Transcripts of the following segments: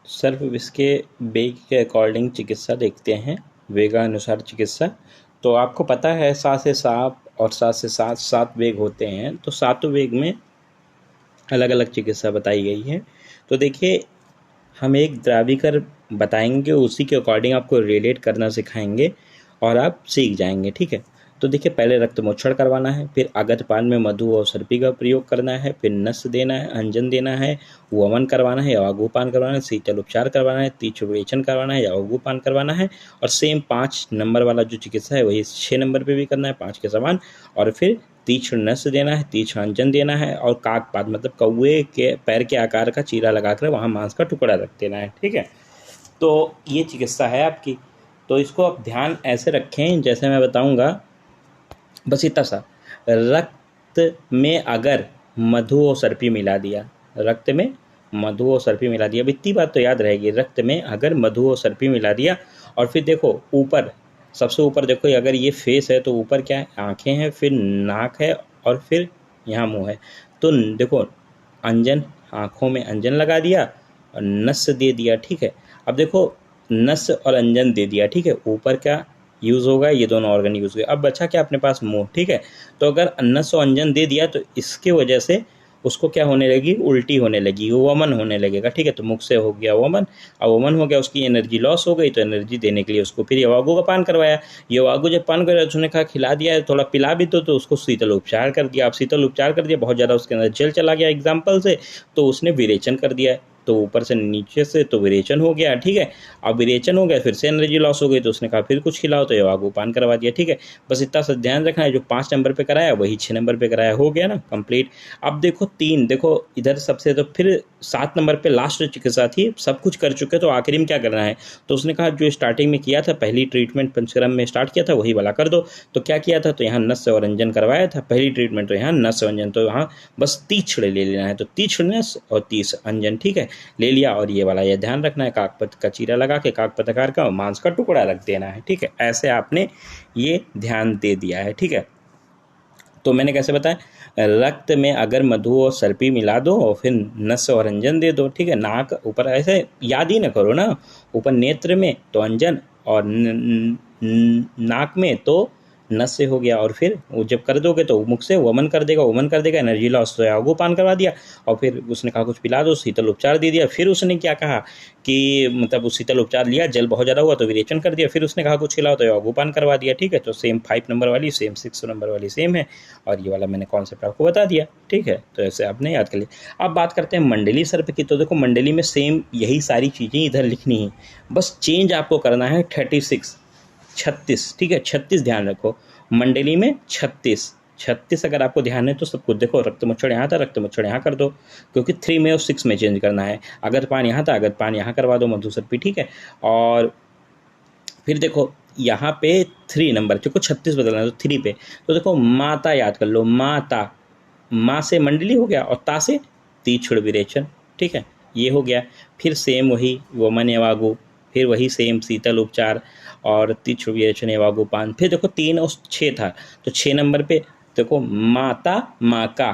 सर्प विष के वेग के अकॉर्डिंग चिकित्सा देखते हैं, वेगानुसार चिकित्सा। तो आपको पता है 7 से 7 और 7 से 7 7 वेग होते हैं, तो सातों वेग में अलग अलग चिकित्सा बताई गई है। तो देखिए, हम एक द्राविकर बताएंगे, उसी के अकॉर्डिंग आपको रिलेट करना सिखाएंगे और आप सीख जाएंगे, ठीक है। तो देखिए, पहले रक्त मोक्षण करवाना है, फिर आगतपान में मधु और सर्पी का प्रयोग करना है, फिर नस देना है, अंजन देना है, वमन करवाना है, यवागुपान करवाना है, शीतल उपचार करवाना है, तीक्ष्ण विवेचन करवाना है, यवागुपान करवाना है, और सेम 5 नंबर वाला जो चिकित्सा है वही 6 नंबर पे भी करना है, 5 के समान। और फिर तीक्ष्ण नस देना है, तीक्ष्ण अंजन देना है, और काकपात मतलब कौवे के पैर के आकार का चीरा लगाकर वहाँ मांस का टुकड़ा रख देना है, ठीक है। तो ये चिकित्सा है आपकी। तो इसको आप ध्यान ऐसे रखें जैसे मैं बताऊंगा, बस इतना सा। रक्त में अगर मधु और सर्पी मिला दिया, रक्त में मधु और सर्पी मिला दिया, अब इतनी बात तो याद रहेगी, रक्त में अगर मधु और सर्पी मिला दिया, और फिर देखो ऊपर, सबसे ऊपर देखो, अगर ये फेस है तो ऊपर क्या है, आंखें हैं, फिर नाक है, और फिर यहाँ मुंह है। तो देखो, अंजन, आँखों में अंजन लगा दिया और नस दे दिया, ठीक है। अब देखो, नस और अंजन दे दिया, ठीक है, ऊपर क्या यूज़ होगा, ये दोनों ऑर्गन यूज़ हुए। अब बचा क्या अपने पास, मुंह, ठीक है। तो अगर नस और अंजन दे दिया तो इसके वजह से उसको क्या होने लगी, उल्टी होने लगी, वमन होने लगेगा, ठीक है। तो मुख से हो गया वमन, अब वमन हो गया, उसकी एनर्जी लॉस हो गई, तो एनर्जी देने के लिए उसको फिर यवागु का पान करवाया। यवागु जब पान कराया, उसने कहा खिला दिया है, थोड़ा पिला भी तो उसको शीतल उपचार कर दिया। अब शीतल उपचार कर दिया, बहुत ज़्यादा उसके अंदर जल चला गया एग्जाम्पल से, तो उसने विरेचन कर दिया, तो ऊपर से नीचे से तो विरेचन हो गया, ठीक है। अब विरेचन हो गया, फिर से एनर्जी लॉस हो गई, तो उसने कहा फिर कुछ खिलाओ, तो यवागुपान करवा दिया, ठीक है। बस इतना सा ध्यान रखना है, जो 5 नंबर पे कराया वही 6 नंबर पे कराया, हो गया ना कंप्लीट। अब देखो 3, देखो इधर सबसे, तो फिर 7 नंबर पे लास्ट चिकित्सा थी, सब कुछ कर चुके, तो आखिरी में क्या करना है, तो उसने कहा जो स्टार्टिंग में किया था, पहली ट्रीटमेंट पंचकर्म में स्टार्ट किया था वही वाला कर दो। तो क्या किया था, तो यहाँ नस और अंजन करवाया था, पहली ट्रीटमेंट तो यहाँ नस अंजन, तो यहाँ बस तीक्ष्ण ले लेना है, तो तीक्ष्ण नस और तीक्ष्ण अंजन, ठीक है, ले लिया। और ये वाला ये ध्यान रखना है, काकपत का चीरा लगा के काकपत आकार का मांस का टुकड़ा रख देना है, ठीक है। ऐसे आपने ये ध्यान दे दिया है, ठीक है। तो मैंने कैसे बताया, रक्त में अगर मधु और सर्पी मिला दो और फिर नस और अंजन दे दो, ठीक है। नाक ऊपर, ऐसे याद ही ना करो ना, ऊपर नेत्र में तो अंजन, और नाक में तो नस से हो गया, और फिर वो जब कर दोगे तो मुख से वमन कर देगा, वमन कर देगा, एनर्जी लॉस तो यागो पान करवा दिया। और फिर उसने कहा कुछ पिला दो, शीतल उपचार दे दिया। फिर उसने क्या कहा कि मतलब उस शीतल उपचार लिया, जल बहुत ज़्यादा हुआ तो विरेचन कर दिया, फिर उसने कहा कुछ खिलाओ, तो यागो पान करवा दिया, ठीक है। तो सेम 5 नंबर वाली, सेम 6 नंबर वाली सेम है, और ये वाला मैंने कॉन्सेप्ट आपको बता दिया, ठीक है। तो ऐसे आपने याद कर लिया। अब बात करते हैं मंडली सर्प की। तो देखो, मंडली में सेम यही सारी चीज़ें इधर लिखनी है, बस चेंज आपको करना है 36, 36, ठीक है, 36 ध्यान रखो, मंडली में 36 अगर आपको ध्यान है तो सब कुछ देखो, रक्त मच्छर यहाँ था, रक्त मच्छर यहाँ कर दो, क्योंकि 3 में और 6 में चेंज करना है। अगर पान यहाँ था, अगर पान यहाँ करवा दो, मधु सर्पी, ठीक है। और फिर देखो यहाँ पे 3 नंबर, देखो 36 बदलना है तो 3 पे, तो देखो माता याद कर लो, माता, माँ से मंडली हो गया, और ता से तीक्ष्ण विरेचन, ठीक है, ये हो गया। फिर सेम वही वमन एवागु, फिर वही सेम शीतल उपचार और तीक्ष्ण विरेचन एवागु पान। फिर देखो 3 और 6 था, तो 6 नंबर पे देखो माता माँ का,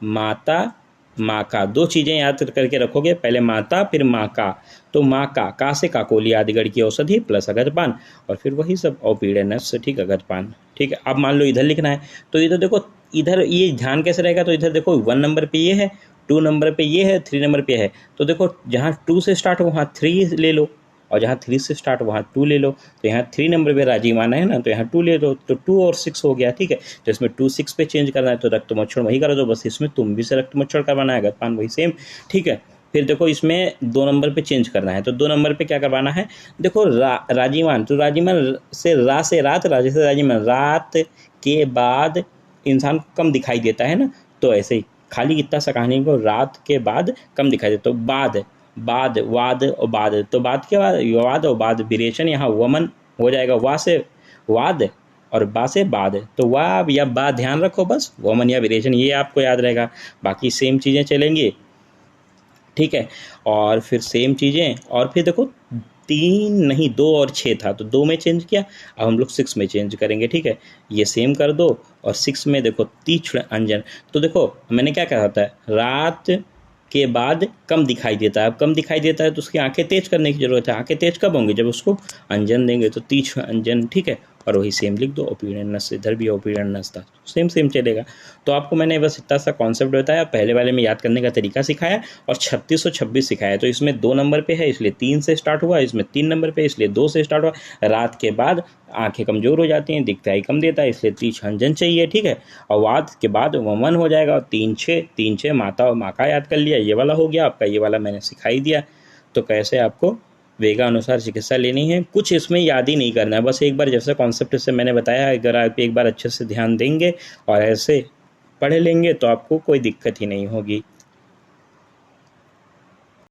माता माँ का, 2 चीज़ें याद करके रखोगे, पहले माता फिर माँ का, तो माँ का से काकोली आदिगढ़ की औषधि प्लस अगरपान, और फिर वही सब और पीड़नस, ठीक, अगरपान, ठीक है। अब मान लो इधर लिखना है, तो इधर देखो, इधर ये ध्यान कैसे रहेगा, तो इधर देखो 1 नंबर पे ये है, 2 नंबर पे ये है, 3 नंबर पे है, तो देखो जहाँ 2 से स्टार्ट हो वहाँ 3 ले लो, और जहाँ 3 से स्टार्ट वहाँ 2 ले लो। तो यहाँ 3 नंबर पे राजीव आना है ना, तो यहाँ 2 ले दो, तो 2 और 6 हो गया, ठीक है। तो इसमें 2 6 पे चेंज करना है, तो रक्त मच्छर वही करो, तो बस इसमें तुम भी से रक्त मच्छर करवाना है, गतपान वही सेम, ठीक है। फिर देखो इसमें 2 नंबर पे चेंज करना है, तो 2 नंबर पे क्या करवाना है, देखो राजीवान, तो राजीवान से रात, राजे से राजीवान, रात के बाद इंसान को कम दिखाई देता है ना, तो ऐसे ही खाली इतना सा कहानी को, रात के बाद कम दिखाई देता, तो बाद, बाद, वाद और बाद, तो बाद के बाद वाद और बाद, विरेचन यहाँ वमन हो जाएगा, वा से वाद और बा से बाद, तो वाह या बा ध्यान रखो, बस वमन या विरेचन ये आपको याद रहेगा, बाकी सेम चीज़ें चलेंगी, ठीक है। और फिर सेम चीज़ें, और फिर देखो 3 नहीं 2 और 6 था, तो 2 में चेंज किया, अब हम लोग 6 में चेंज करेंगे, ठीक है। ये सेम कर दो, और 6 में देखो तीक्ष्ण अंजन, तो देखो मैंने क्या कहा था, रात के बाद कम दिखाई देता है। अब कम दिखाई देता है तो उसकी आंखें तेज करने की ज़रूरत है। आंखें तेज कब होंगी? जब उसको अंजन देंगे, तो तीक्ष्ण अंजन, ठीक है। और वही सेम लिख दो, ओपीनियन नस, इधर भी ओपीनियन नस था, सेम सेम चलेगा। तो आपको मैंने बस इतना सा कॉन्सेप्ट बताया, पहले वाले में याद करने का तरीका सिखाया और 3626 सिखाया। तो इसमें 2 नंबर पे है इसलिए 3 से स्टार्ट हुआ, इसमें 3 नंबर पे इसलिए 2 से स्टार्ट हुआ। रात के बाद आंखें कमज़ोर हो जाती हैं, दिखताई कम देता है, इसलिए तीक्ष्ण अंजन चाहिए, ठीक है। और वाद के बाद वमन हो जाएगा, और 3 6 माता और माँ का याद कर लिया, ये वाला हो गया आपका, ये वाला मैंने सिखाई दिया। तो कैसे आपको वेगानुसार चिकित्सा लेनी है, कुछ इसमें याद ही नहीं करना है, बस एक बार जैसे कॉन्सेप्ट से मैंने बताया, अगर आप एक बार अच्छे से ध्यान देंगे और ऐसे पढ़ लेंगे तो आपको कोई दिक्कत ही नहीं होगी।